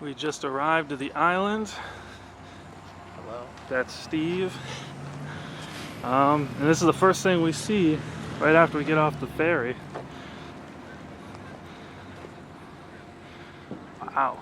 We just arrived at the island. Hello. That's Steve. And this is the first thing we see right after we get off the ferry. Wow.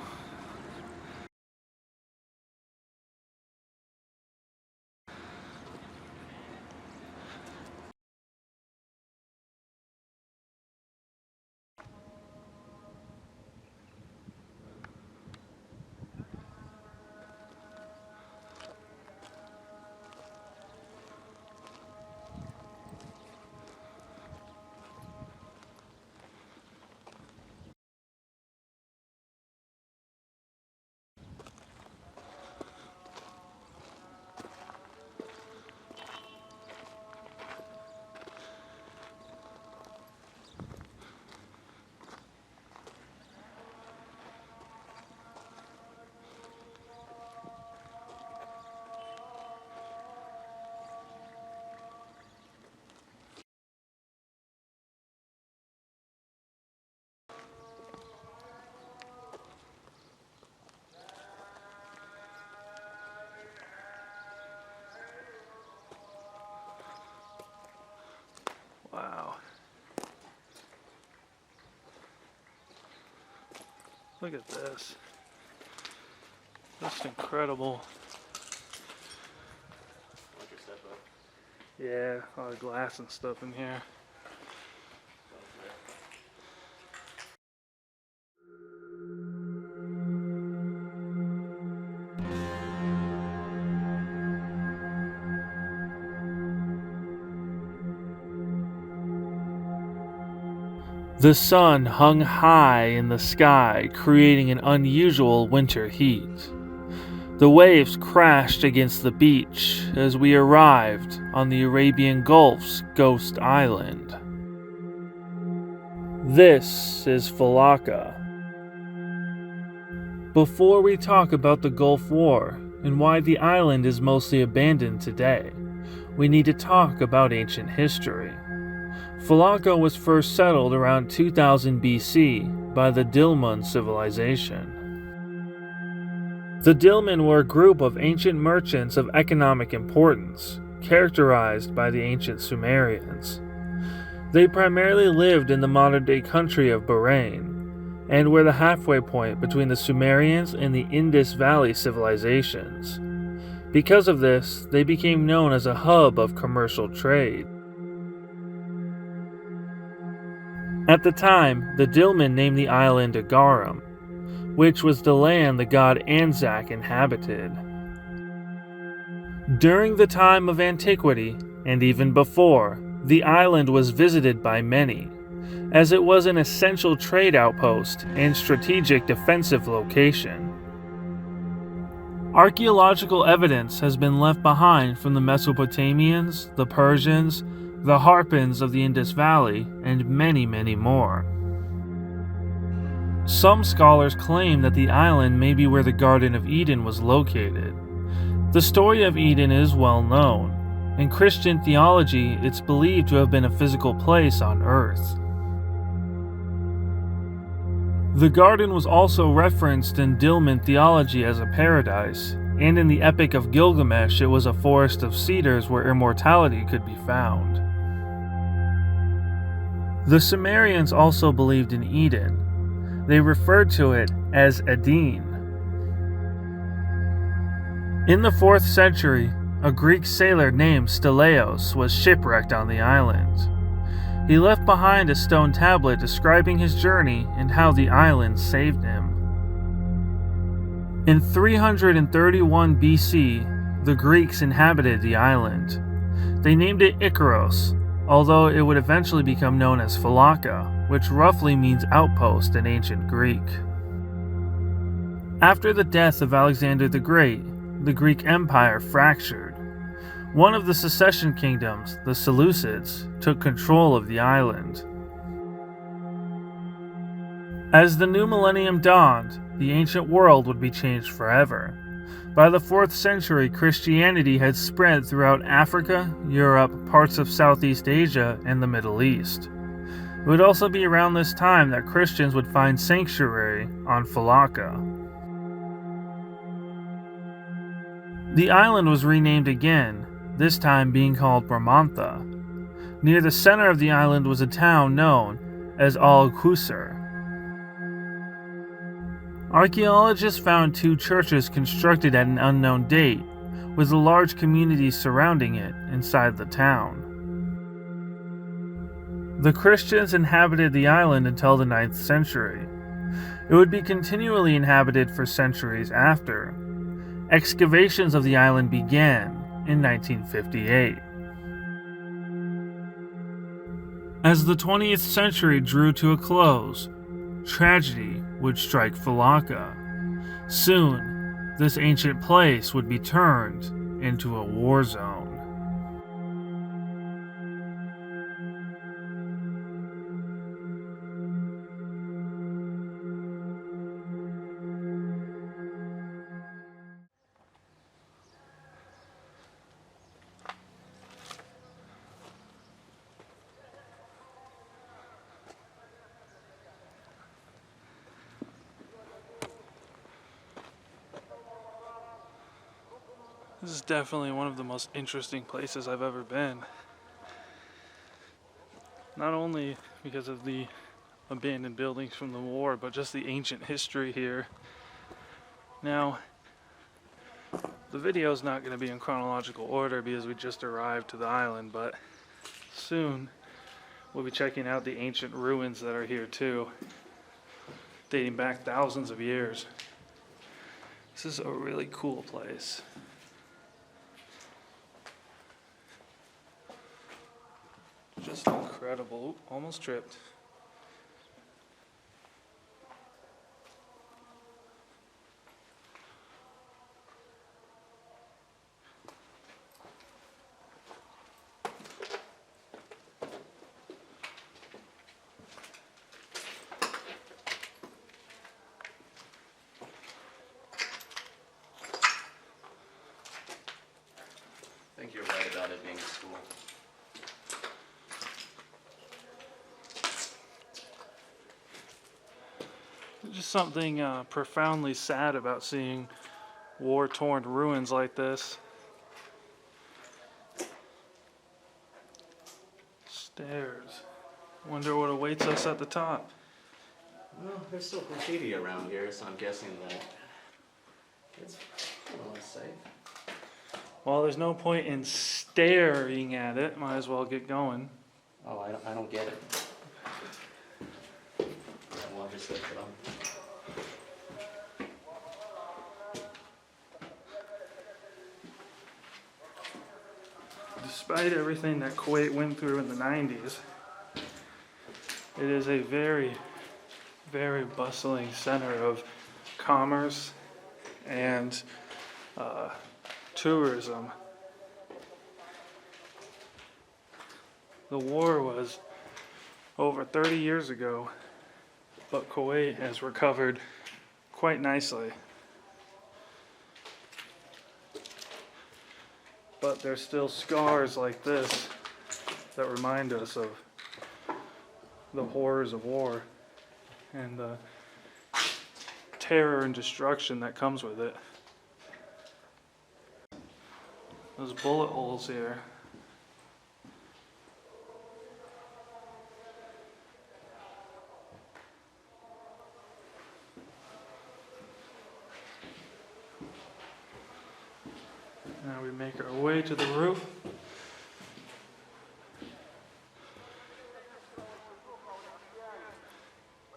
Wow. Look at this. Just incredible. Yeah, a lot of glass and stuff in here. The sun hung high in the sky, creating an unusual winter heat. The waves crashed against the beach as we arrived on the Arabian Gulf's Ghost Island. This is Failaka. Before we talk about the Gulf War and why the island is mostly abandoned today, we need to talk about ancient history. Failaka was first settled around 2000 BC by the Dilmun civilization. The Dilmun were a group of ancient merchants of economic importance, characterized by the ancient Sumerians. They primarily lived in the modern-day country of Bahrain, and were the halfway point between the Sumerians and the Indus Valley civilizations. Because of this, they became known as a hub of commercial trade. At the time, the Dilmun named the island Agarum, which was the land the god Anzac inhabited. During the time of antiquity, and even before, the island was visited by many, as it was an essential trade outpost and strategic defensive location. Archaeological evidence has been left behind from the Mesopotamians, the Persians, the Harpans of the Indus Valley, and many, many more. Some scholars claim that the island may be where the Garden of Eden was located. The story of Eden is well known. In Christian theology, it's believed to have been a physical place on earth. The garden was also referenced in Dilmun theology as a paradise, and in the Epic of Gilgamesh it was a forest of cedars where immortality could be found. The Sumerians also believed in Eden. They referred to it as Eden. In the 4th century, a Greek sailor named Steleos was shipwrecked on the island. He left behind a stone tablet describing his journey and how the island saved him. In 331 BC, the Greeks inhabited the island. They named it Icaros, although it would eventually become known as Failaka, which roughly means outpost in ancient Greek. After the death of Alexander the Great, the Greek Empire fractured. One of the succession kingdoms, the Seleucids, took control of the island. As the new millennium dawned, the ancient world would be changed forever. By the 4th century, Christianity had spread throughout Africa, Europe, parts of Southeast Asia, and the Middle East. It would also be around this time that Christians would find sanctuary on Failaka. The island was renamed again, this time being called Bramantha. Near the center of the island was a town known as Al-Qusr. Archaeologists found 2 churches constructed at an unknown date, with a large community surrounding it inside the town. The Christians inhabited the island until the 9th century. It would be continually inhabited for centuries after. Excavations of the island began in 1958. As the 20th century drew to a close, tragedy would strike Failaka. Soon, this ancient place would be turned into a war zone. This is definitely one of the most interesting places I've ever been. Not only because of the abandoned buildings from the war, but just the ancient history here. Now, the video is not going to be in chronological order because we just arrived to the island, but soon we'll be checking out the ancient ruins that are here too, dating back thousands of years. This is a really cool place. Just incredible. Ooh, almost tripped. I think you're right about it being a school. Just something profoundly sad about seeing war-torn ruins like this. Stairs. Wonder what awaits us at the top. Well, there's still graffiti around here, so I'm guessing that it's more or less safe. Well, there's no point in staring at it. Might as well get going. Oh, I don't get it. Well, I'll just lift it up. Despite everything that Kuwait went through in the 90s, it is a very, very bustling center of commerce and tourism. The war was over 30 years ago, but Kuwait has recovered quite nicely. But there's still scars like this that remind us of the horrors of war and the terror and destruction that comes with it. Those bullet holes here. Now we make our way to the roof.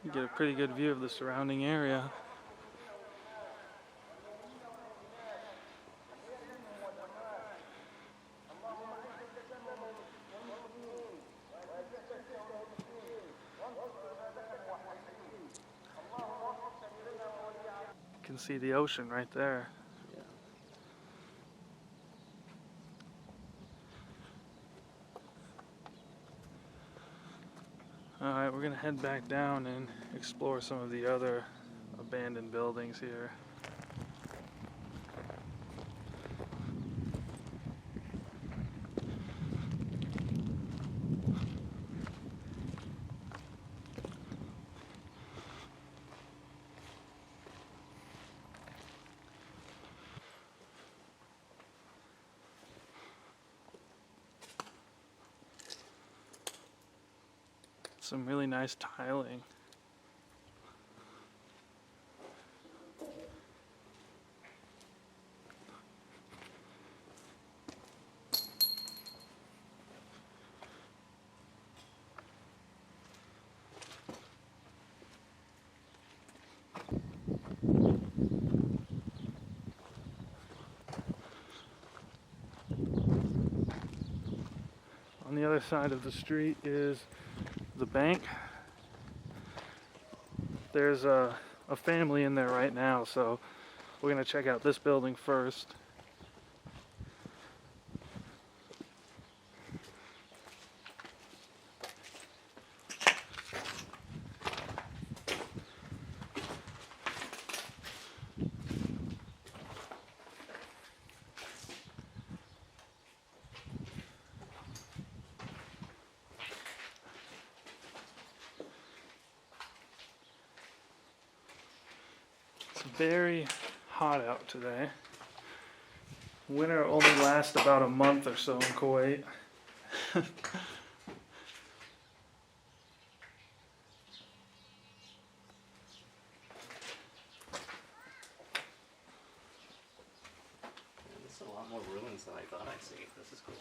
You get a pretty good view of the surrounding area. You can see the ocean right there. Alright, we're gonna head back down and explore some of the other abandoned buildings here. Some really nice tiling. On the other side of the street is the bank. There's a family in there right now, so we're gonna check out this building first. It's very hot out today. Winter only lasts about a month or so in Kuwait. There's a lot more ruins than I thought I'd see. This is cool.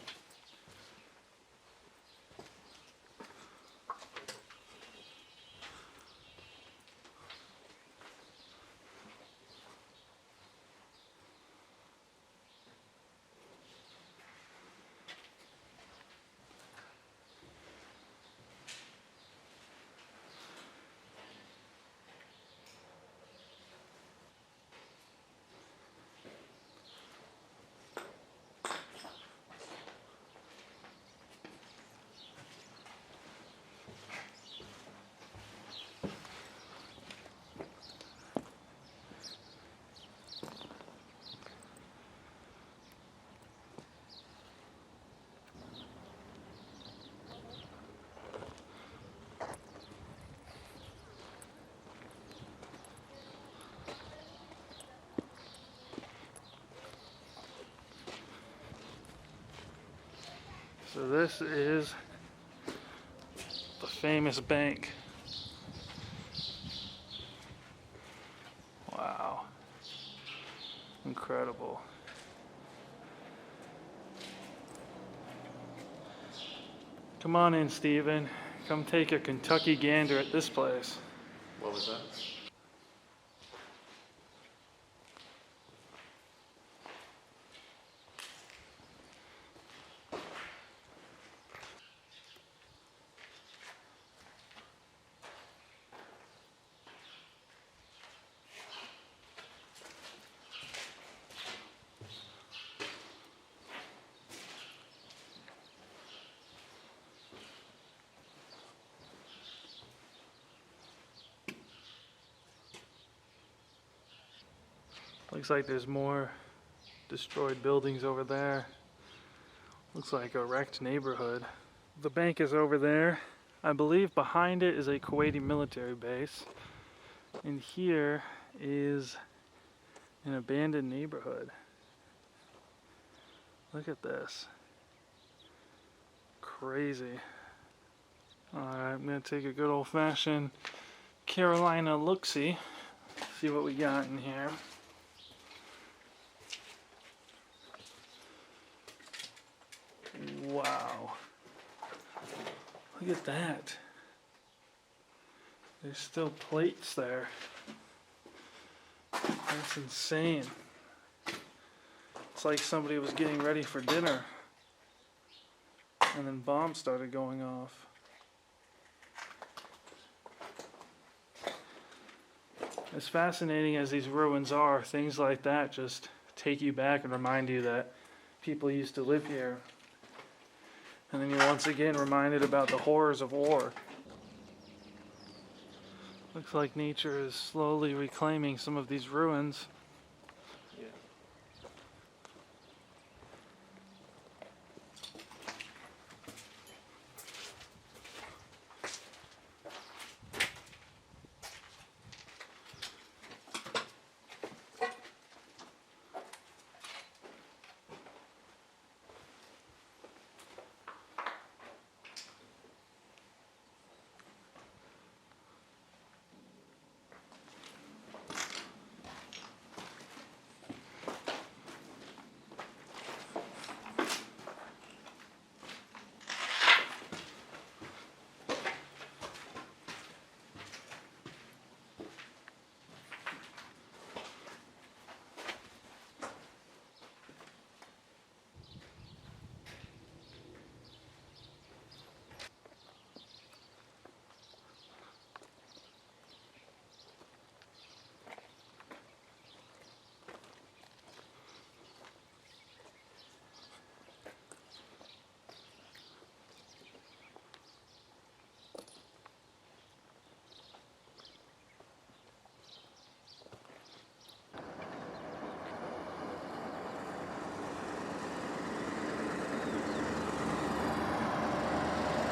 So this is the famous bank. Wow. Incredible. Come on in, Steven. Come take a Kentucky gander at this place. What was that? Looks like there's more destroyed buildings over there. Looks like a wrecked neighborhood. The bank is over there. I believe behind it is a Kuwaiti military base. And here is an abandoned neighborhood. Look at this. Crazy. Alright, I'm gonna take a good old-fashioned Carolina look-see. See what we got in here. Wow. Look at that. There's still plates there. That's insane. It's like somebody was getting ready for dinner and then bombs started going off. As fascinating as these ruins are, things like that just take you back and remind you that people used to live here. And then you're once again reminded about the horrors of war. Looks like nature is slowly reclaiming some of these ruins. Yeah.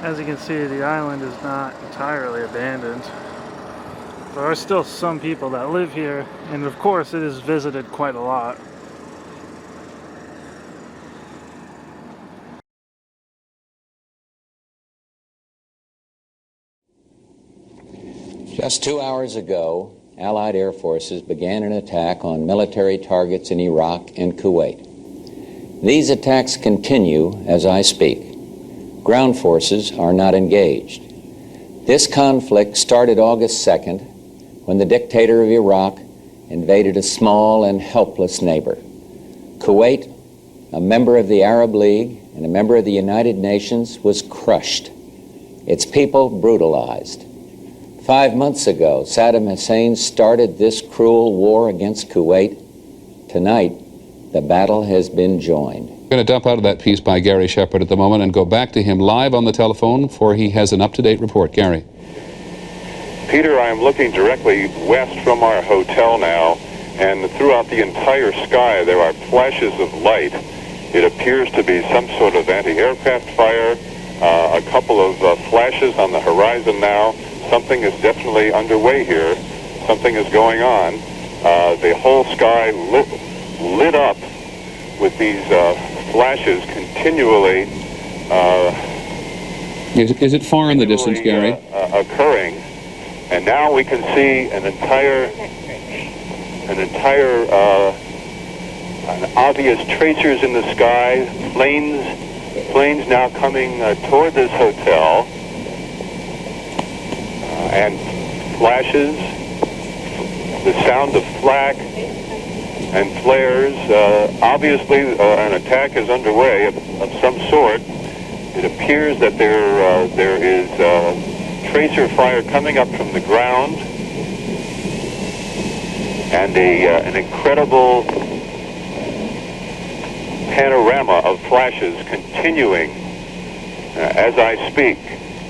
As you can see, the island is not entirely abandoned. There are still some people that live here, and of course it is visited quite a lot. Just 2 hours ago, Allied air forces began an attack on military targets in Iraq and Kuwait. These attacks continue as I speak. Ground forces are not engaged. This conflict started August 2nd when the dictator of Iraq invaded a small and helpless neighbor. Kuwait, a member of the Arab League and a member of the United Nations, was crushed. Its people brutalized. 5 months ago, Saddam Hussein started this cruel war against Kuwait. Tonight, the battle has been joined. We're going to dump out of that piece by Gary Shepard at the moment and go back to him live on the telephone, for he has an up-to-date report. Gary. Peter, I am looking directly west from our hotel now, and throughout the entire sky there are flashes of light. It appears to be some sort of anti-aircraft fire, a couple of flashes on the horizon now. Something is definitely underway here. Something is going on. The whole sky lit up with these flashes continually. Is it far in the distance, Gary? Occurring, and now we can see an obvious tracers in the sky. Planes now coming toward this hotel. And flashes, the sound of flak and flares. Obviously, an attack is underway of some sort. It appears that there is tracer fire coming up from the ground, and an incredible panorama of flashes continuing as I speak.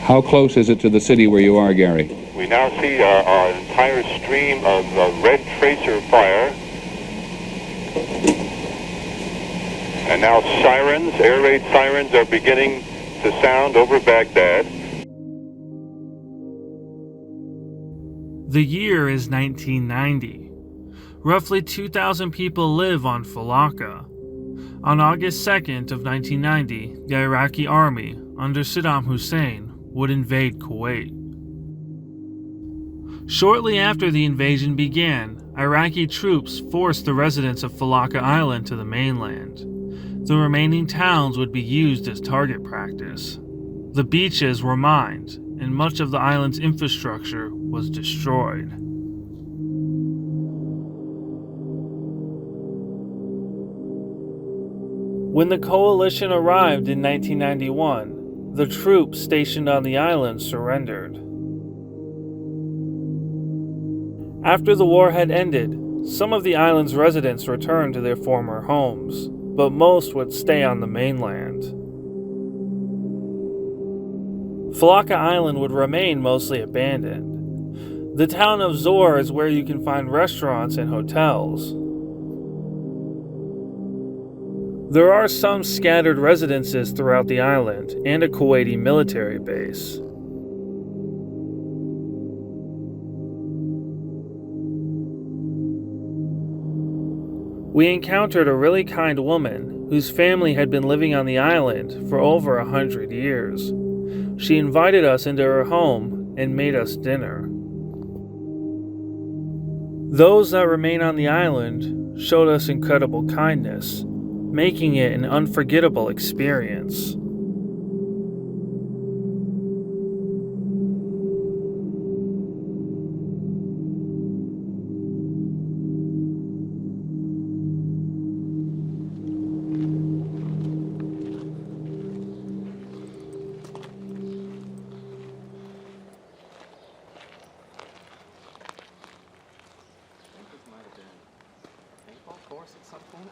How close is it to the city where you are, Gary? We now see an entire stream of red tracer fire. And now sirens, air raid sirens, are beginning to sound over Baghdad. The year is 1990. Roughly 2,000 people live on Failaka. On August 2nd of 1990, the Iraqi army, under Saddam Hussein, would invade Kuwait. Shortly after the invasion began, Iraqi troops forced the residents of Failaka Island to the mainland. The remaining towns would be used as target practice. The beaches were mined, and much of the island's infrastructure was destroyed. When the coalition arrived in 1991, the troops stationed on the island surrendered. After the war had ended, some of the island's residents returned to their former homes, but most would stay on the mainland. Failaka Island would remain mostly abandoned. The town of Zor is where you can find restaurants and hotels. There are some scattered residences throughout the island and a Kuwaiti military base. We encountered a really kind woman whose family had been living on the island for over 100 years. She invited us into her home and made us dinner. Those that remain on the island showed us incredible kindness, making it an unforgettable experience. Course at some point.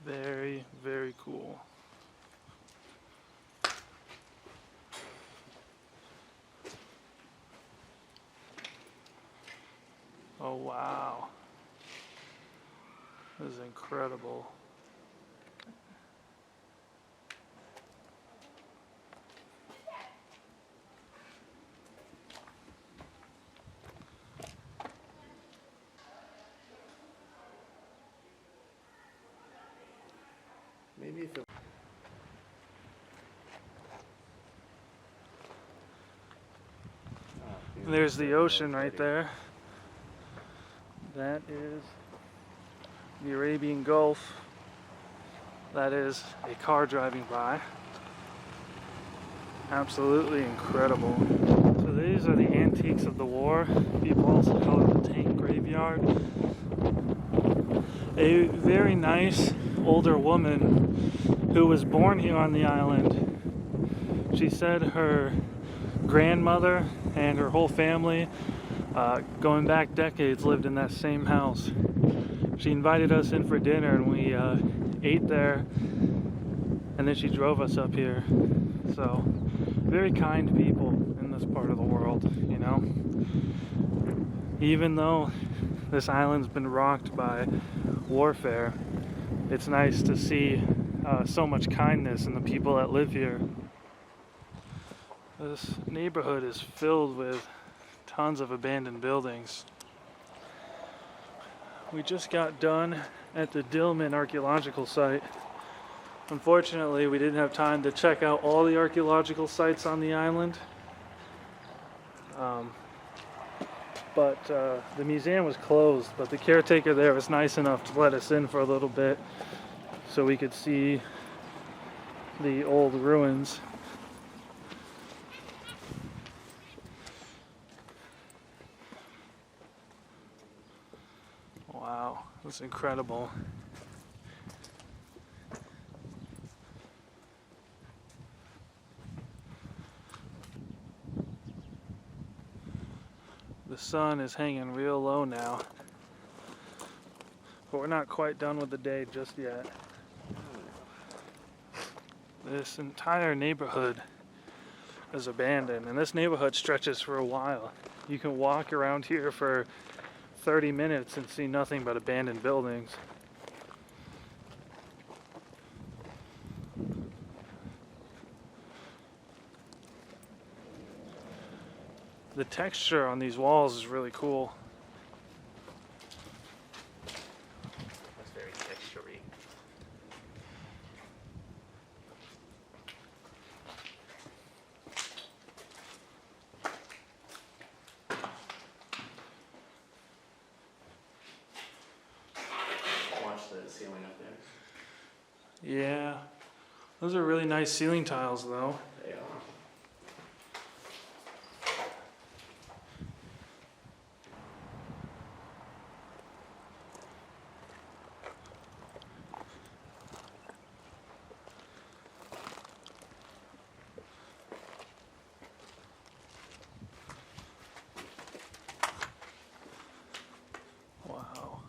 Very, very cool. Oh, wow. This is incredible. Maybe if it... There's the ocean right there. That is the Arabian Gulf. That is a car driving by. Absolutely incredible. So these are the antiques of the war. People also call it the tank graveyard. A very nice older woman who was born here on the island. She said her grandmother and her whole family, going back decades, lived in that same house. She invited us in for dinner and we ate there, and then she drove us up here. So, very kind people in this part of the world, you know. Even though this island's been rocked by warfare, it's nice to see so much kindness in the people that live here. This neighborhood is filled with tons of abandoned buildings. We just got done at the Dillman archaeological site. Unfortunately, we didn't have time to check out all the archaeological sites on the island. But the museum was closed, but the caretaker there was nice enough to let us in for a little bit so we could see the old ruins. Wow, that's incredible. The sun is hanging real low now, but we're not quite done with the day just yet. This entire neighborhood is abandoned, and this neighborhood stretches for a while. You can walk around here for 30 minutes and see nothing but abandoned buildings. The texture on these walls is really cool. That's very texture-y. Watch the ceiling up there. Yeah, those are really nice ceiling tiles though. They are. Wow.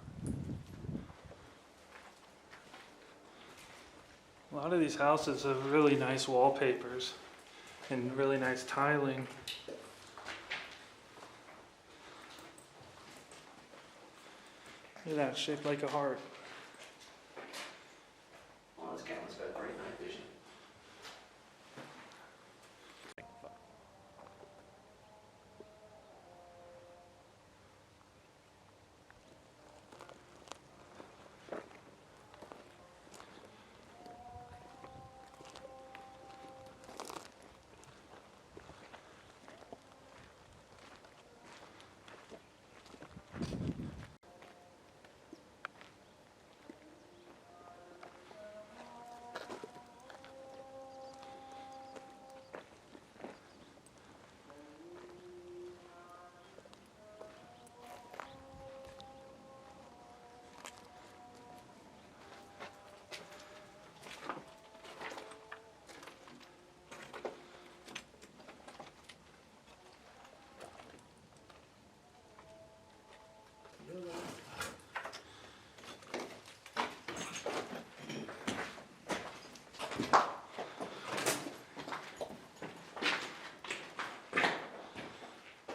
A lot of these houses have really nice wallpapers and really nice tiling. Look at that, shaped like a heart. Well, this camera's got great night vision.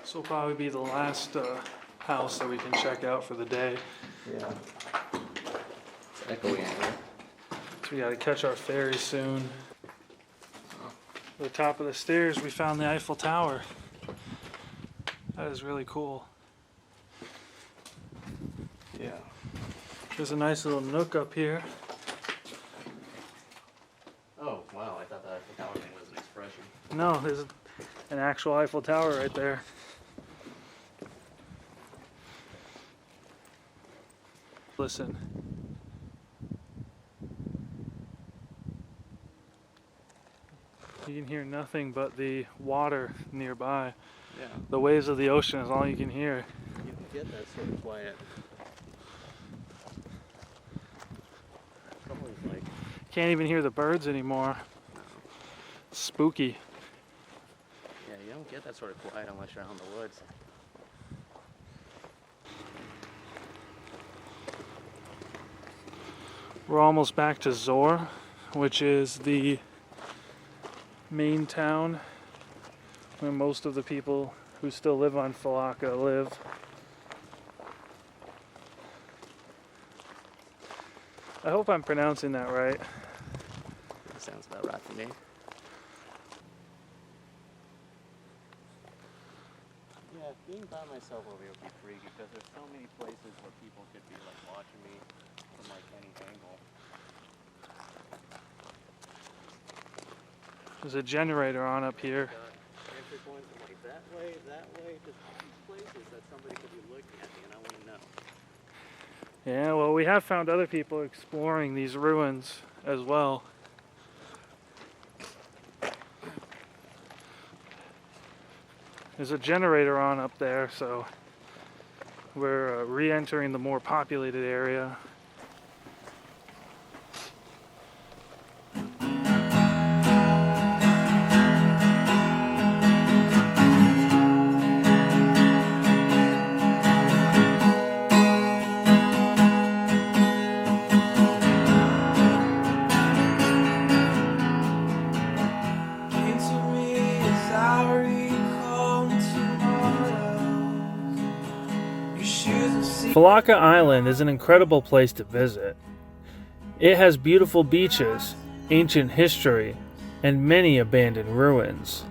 This will probably be the last house that we can check out for the day. Yeah. echoey in here. We gotta catch our ferry soon. At the top of the stairs, we found the Eiffel Tower. That is really cool. Yeah. There's a nice little nook up here. Oh, wow, I thought the Eiffel Tower thing was an expression. No, there's an actual Eiffel Tower right there. Listen. You can hear nothing but the water nearby. Yeah. The waves of the ocean is all you can hear. You can get that sort of quiet. Probably like, Can't even hear the birds anymore. no. Spooky. Yeah, you don't get that sort of quiet unless you're out in the woods. We're almost back to Zor, which is the main town where most of the people who still live on Failaka live. I hope I'm pronouncing that right. That sounds about right for me. Yeah, being by myself over here would be freaky because there's so many places where people could be like watching me from like any angle. There's a generator on up here. Entry points from like that way, just these places that somebody could be looking at me and I wouldn't know. Yeah, well, we have found other people exploring these ruins as well. There's a generator on up there, so we're re-entering the more populated area. Failaka Island is an incredible place to visit. It has beautiful beaches, ancient history, and many abandoned ruins.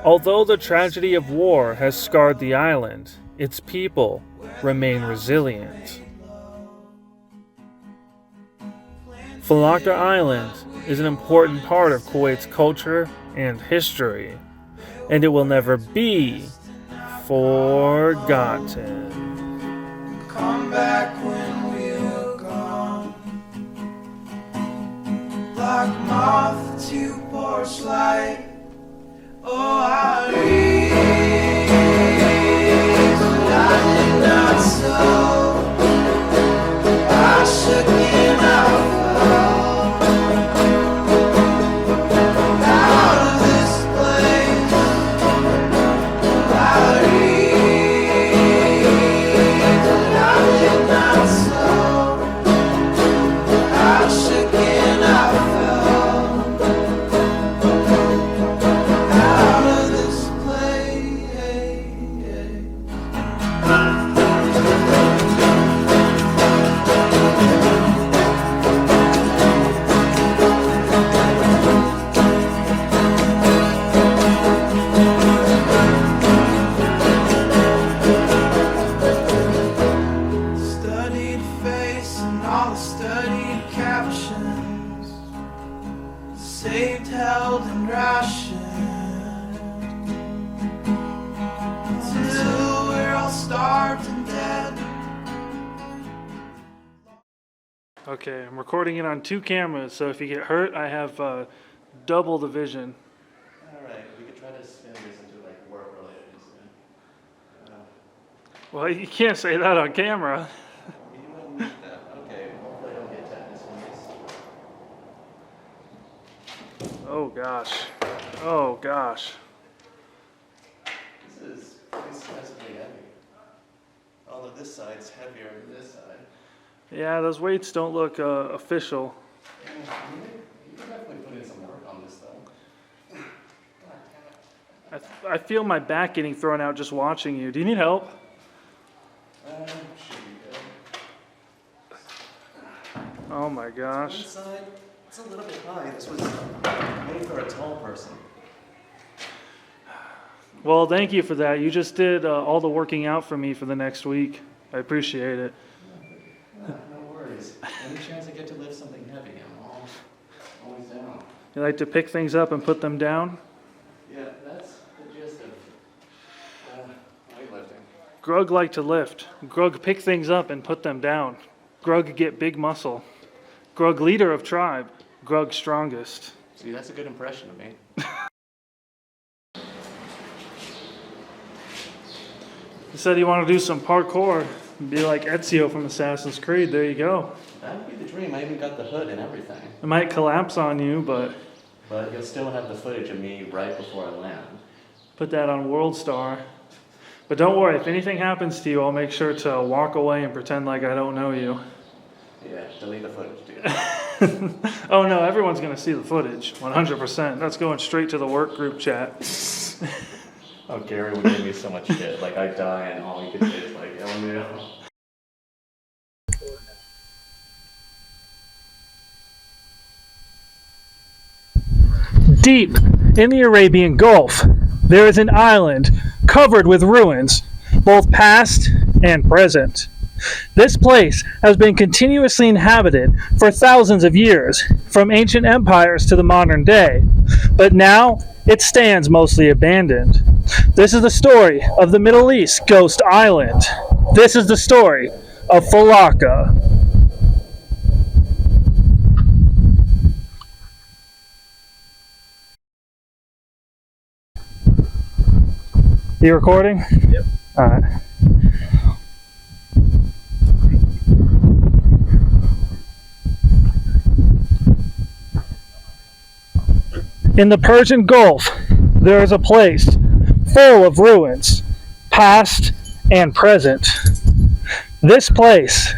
Although the tragedy of war has scarred the island, its people remain resilient. Failaka Island is an important part of Kuwait's culture and history, and it will never be forgotten. Come back when we're gone, like moth to porch light. Oh, I read, but I did not sow. I shook and I fell out of this place. I read, but I did not sow. I shook and I fell out of this studied face and all the studied captions, saved, held, and rationed until we're all starved and dead. Okay, I'm recording it on 2 cameras, so if you get hurt, I have double the vision. Alright, we could try to spin this into like work related incident. Well, you can't say that on camera. You wouldn't need that. Okay, hopefully I don't get tetanus from this. Oh gosh. Oh gosh. This is excessively heavy. Although this side's heavier than this side. Yeah, those weights don't look official. You definitely put in some work on this though. I feel my back getting thrown out just watching you. Do you need help? Should be good. Oh my gosh. Inside, it's a little bit high. This was made for a tall person. Well, thank you for that. You just did all the working out for me for the next week. I appreciate it. No worries. Any chance I get to lift something heavy, I'm always down. You like to pick things up and put them down? Yeah, that's the gist of weightlifting. Grug like to lift. Grug pick things up and put them down. Grug get big muscle. Grug leader of tribe. Grug strongest. See, that's a good impression of me. You said you want to do some parkour. Be like Ezio from Assassin's Creed. There you go. That would be the dream. I even got the hood and everything. It might collapse on you, but you'll still have the footage of me right before I land. put that on World Star. But don't worry, if anything happens to you, I'll make sure to walk away and pretend like I don't know you. Yeah, delete the footage, dude. Oh no, everyone's going to see the footage, 100%. That's going straight to the work group chat. Oh, Gary would give me so much shit. Like, I die and all you can say is like, LMAO. Deep in the Arabian Gulf, there is an island covered with ruins, both past and present. This place has been continuously inhabited for thousands of years, from ancient empires to the modern day, but now it stands mostly abandoned. This is the story of the Middle East Ghost Island. This is the story of Failaka. You recording? Yep. Alright. In the Persian Gulf, there is a place full of ruins, past and present. This place,